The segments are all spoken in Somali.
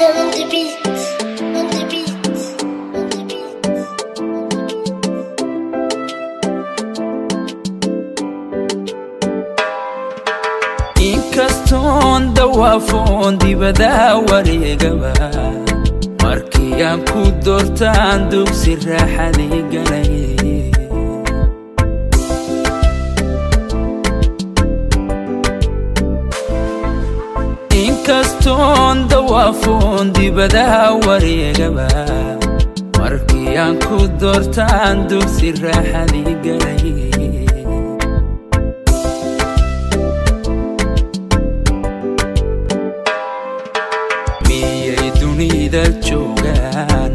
Adam on the beat, on the beat, on the beat. Inkaston dawaafon dibada wareegaba markii aan ku doortaan dugsi raaxadii galay Inkaston dawaafon dibada wareegaba markii aan ku doortaan dugsi raaxadii galay dunida joogaan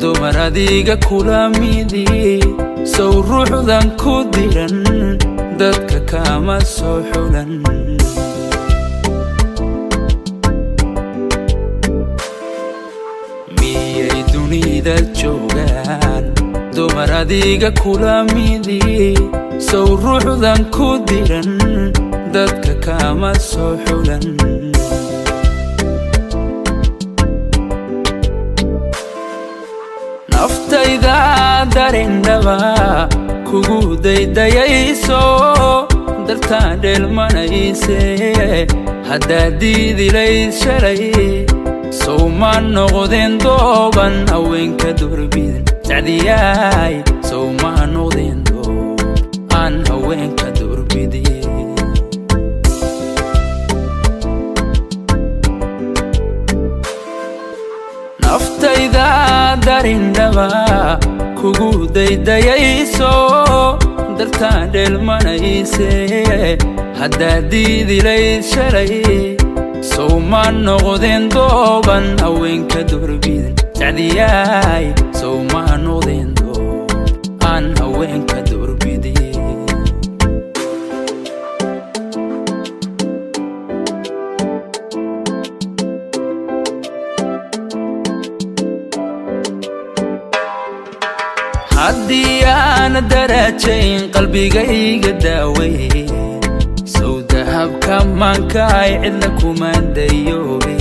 dumar adiga kula midi sow ruuxdan ku diran dadka kama soo xulan miyay dunida joogaan dumar adiga kula midi sow ruuxdan ku diran dadka kama soo xulan naftayda darindhaba kugu daydayayso dartaan dheelmanayse haddaad diidilayd shalay sow ma noqdeen dooban haweenka doorbidin sacdiyaay sow ma noqdeen doob aan haweenka doorbidin naftayda darindhaba kugu daydayayso dartaan dheelmanayse haddaad diidilayd shalay sow ma noqdeen dooban haweenka doorbidin sacdiyaay sow ma noqdeen doob aan haweenka doorbidin haddii aan darajayn qalbigayga daawey sow dahabka maankaay cidna kuma dayoobe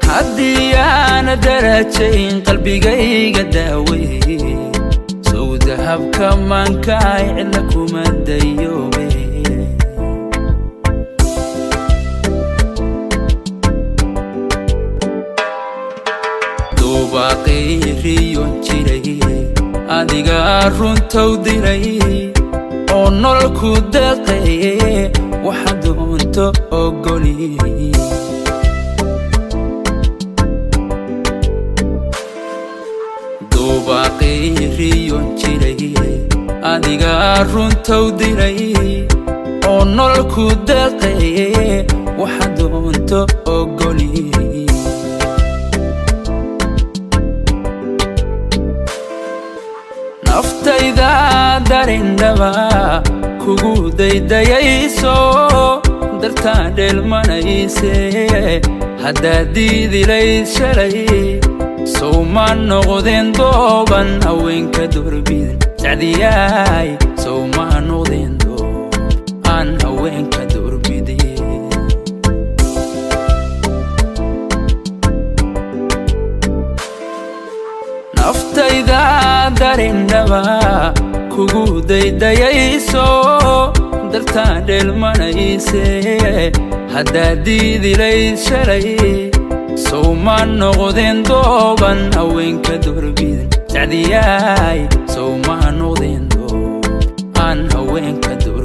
haddii aan darajayn qalbigayga daawey sow dahabka maankaay cidna kuma dayoobe baaqiriyon jiray adiga runtow diray oo nolol ku deeqaye waxa doonto ogoli baaqiriyon jiray adiga runtow diray oo nolol ku deeqaye waxa doonto ogoli naftayda darindhaba kugu daydayayso dartaan dheelmanayse haddaad diidilayd shalay sow ma noqdeen dooban haweenka doorbidin sacdiyaay sow ma noqdeen doob aan haweenka doorbidin naftayda darindhaba kugu daydayayso dartaan dheelmanayse haddaad diidilayd shalay sow ma noqdeen dooban haweenka doorbidin sacdiyaay sow ma noqdeen doob aan haweenka doorbidin